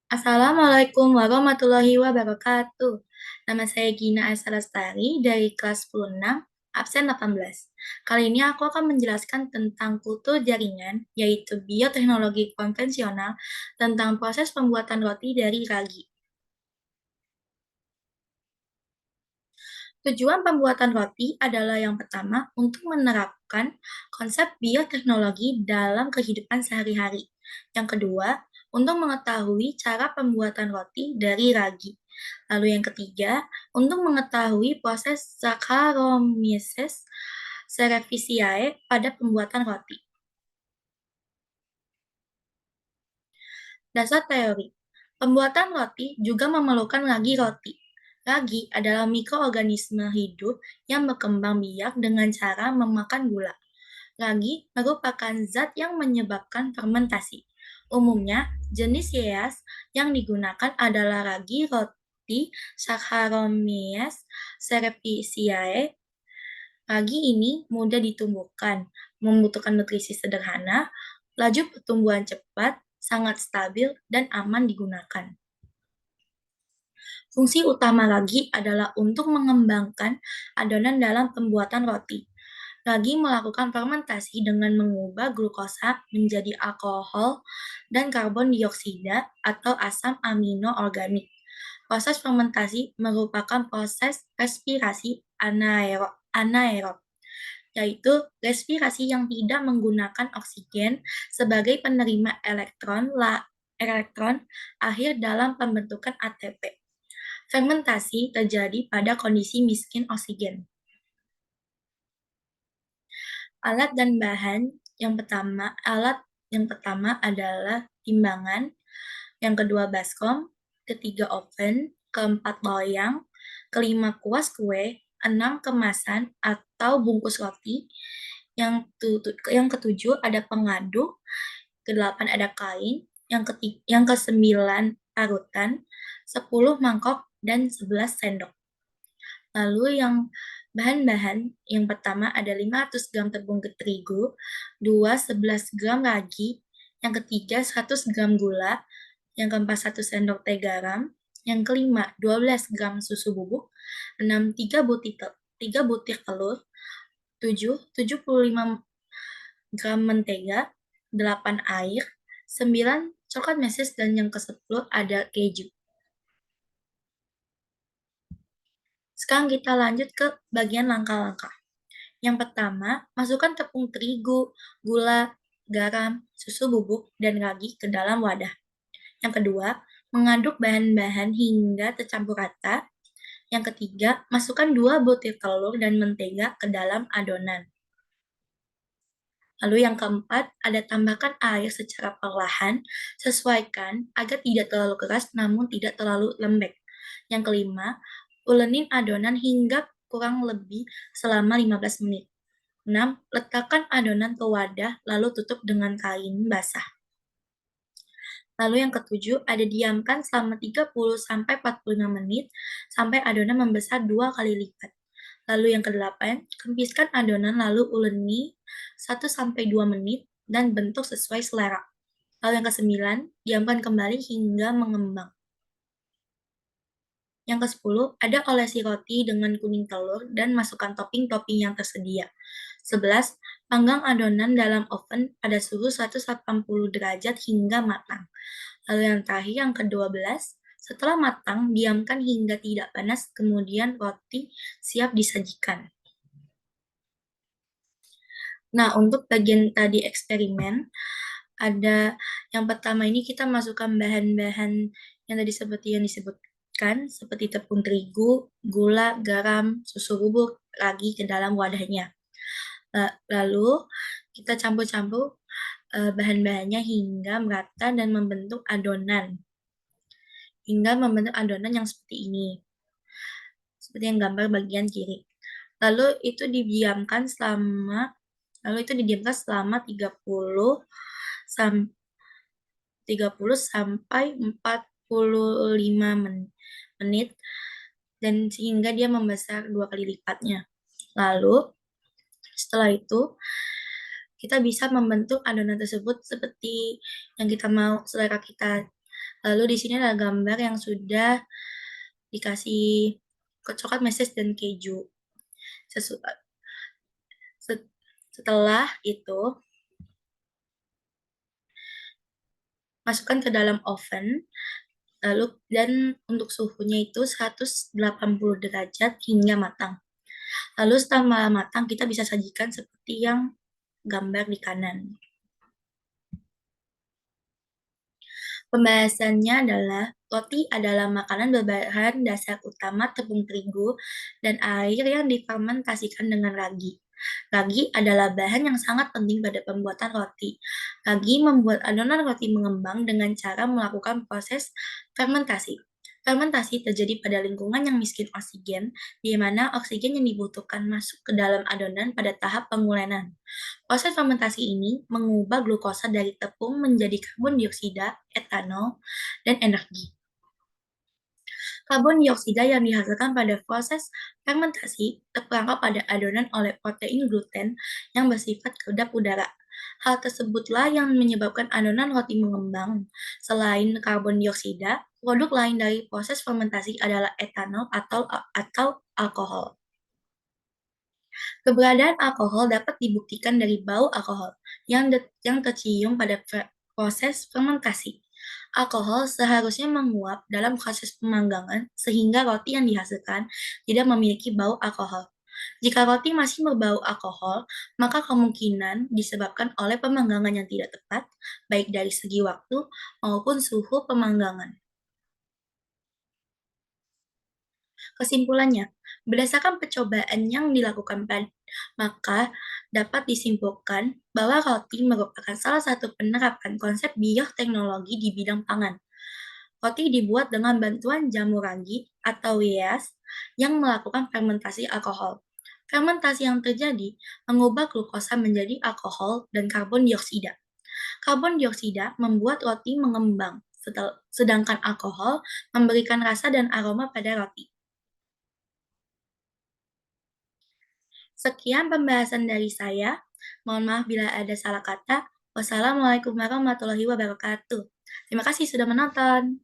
Assalamualaikum warahmatullahi wabarakatuh. Nama saya Gina Esa Lestari dari kelas 10 absen 18. Kali ini aku akan menjelaskan tentang kultur jaringan, yaitu bioteknologi konvensional tentang proses pembuatan roti dari ragi. Tujuan pembuatan roti adalah yang pertama untuk menerapkan konsep bioteknologi dalam kehidupan sehari-hari. Yang kedua, untuk mengetahui cara pembuatan roti dari ragi. Lalu yang ketiga, untuk mengetahui proses Saccharomyces cerevisiae pada pembuatan roti. Dasar teori. Pembuatan roti juga memerlukan ragi roti. Ragi adalah mikroorganisme hidup yang berkembang biak dengan cara memakan gula. Ragi merupakan zat yang menyebabkan fermentasi. Umumnya, jenis yeast yang digunakan adalah ragi roti Saccharomyces cerevisiae. Ragi ini mudah ditumbuhkan, membutuhkan nutrisi sederhana, laju pertumbuhan cepat, sangat stabil, dan aman digunakan. Fungsi utama ragi adalah untuk mengembangkan adonan dalam pembuatan roti. Ragi melakukan fermentasi dengan mengubah glukosa menjadi alkohol dan karbon dioksida atau asam amino organik. Proses fermentasi merupakan proses respirasi anaerob, yaitu respirasi yang tidak menggunakan oksigen sebagai penerima elektron akhir dalam pembentukan ATP. Fermentasi terjadi pada kondisi miskin oksigen. Alat dan bahan alat yang pertama adalah timbangan, yang kedua baskom, ketiga oven, keempat loyang, kelima kuas kue, 6 kemasan atau bungkus roti, yang ketujuh ada pengaduk, kedelapan ada kain, yang kesembilan parutan, 10 mangkok, dan 11 sendok. Lalu yang bahan-bahan yang pertama ada 500 gram tepung terigu, 11 gram ragi, yang ketiga 100 gram gula, yang keempat 1 sendok teh garam, yang kelima 12 gram susu bubuk, 6 3 butir telur, 7 75 gram mentega, 8 air, 9 coklat meses, dan yang ke-10 ada keju. Sekarang kita lanjut ke bagian langkah-langkah. Yang pertama, masukkan tepung terigu, gula, garam, susu bubuk, dan ragi ke dalam wadah. Yang kedua, mengaduk bahan-bahan hingga tercampur rata. Yang ketiga, masukkan 2 butir telur dan mentega ke dalam adonan. Lalu yang keempat, ada tambahkan air secara perlahan, sesuaikan agar tidak terlalu keras namun tidak terlalu lembek. Yang kelima, ulenin adonan hingga kurang lebih selama 15 menit. 6. Letakkan adonan ke wadah lalu tutup dengan kain basah. Lalu yang ketujuh, ada diamkan selama 30-45 menit sampai adonan membesar 2 kali lipat. Lalu yang kedelapan, kempiskan adonan lalu uleni 1-2 menit dan bentuk sesuai selera. Lalu yang kesembilan, diamkan kembali hingga mengembang. Yang ke-10, ada olesi roti dengan kuning telur dan masukkan topping-topping yang tersedia. 11. Panggang adonan dalam oven pada suhu 180 derajat hingga matang. Lalu yang terakhir, yang ke-12, setelah matang, diamkan hingga tidak panas, kemudian roti siap disajikan. Nah, untuk bagian tadi eksperimen, ada yang pertama ini kita masukkan bahan-bahan yang tadi seperti yang disebutkan, seperti tepung terigu, gula, garam, susu bubuk, ragi ke dalam wadahnya. Lalu kita campur-campur bahan-bahannya hingga merata dan membentuk adonan. Yang seperti ini. Seperti yang gambar bagian kiri. Lalu itu didiamkan selama 30 sampai 45 menit dan sehingga dia membesar 2 kali lipatnya. Lalu setelah itu kita bisa membentuk adonan tersebut seperti yang kita mau, selera kita. Lalu di sini ada gambar yang sudah dikasih coklat meses dan keju. Sesu- se- Setelah itu, masukkan ke dalam oven, lalu dan untuk suhunya itu 180 derajat hingga matang. Lalu setelah matang, kita bisa sajikan seperti yang gambar di kanan. Pembahasannya adalah roti adalah makanan berbahan dasar utama tepung terigu dan air yang difermentasikan dengan ragi. Ragi adalah bahan yang sangat penting pada pembuatan roti. Ragi membuat adonan roti mengembang dengan cara melakukan proses fermentasi. Fermentasi terjadi pada lingkungan yang miskin oksigen, di mana oksigen yang dibutuhkan masuk ke dalam adonan pada tahap pengulenan. Proses fermentasi ini mengubah glukosa dari tepung menjadi karbon dioksida, etanol, dan energi. Karbon dioksida yang dihasilkan pada proses fermentasi terperangkap pada adonan oleh protein gluten yang bersifat kedap udara. Hal tersebutlah yang menyebabkan adonan roti mengembang. Selain karbon dioksida, produk lain dari proses fermentasi adalah etanol atau alkohol. Keberadaan alkohol dapat dibuktikan dari bau alkohol yang tercium pada proses fermentasi. Alkohol seharusnya menguap dalam proses pemanggangan sehingga roti yang dihasilkan tidak memiliki bau alkohol. Jika roti masih berbau alkohol, maka kemungkinan disebabkan oleh pemanggangan yang tidak tepat, baik dari segi waktu maupun suhu pemanggangan. Kesimpulannya, berdasarkan percobaan yang dilakukan maka dapat disimpulkan bahwa roti merupakan salah satu penerapan konsep bioteknologi di bidang pangan. Roti dibuat dengan bantuan jamur ragi atau yeast yang melakukan fermentasi alkohol. Fermentasi yang terjadi mengubah glukosa menjadi alkohol dan karbon dioksida. Karbon dioksida membuat roti mengembang, sedangkan alkohol memberikan rasa dan aroma pada roti. Sekian pembahasan dari saya. Mohon maaf bila ada salah kata. Wassalamualaikum warahmatullahi wabarakatuh. Terima kasih sudah menonton.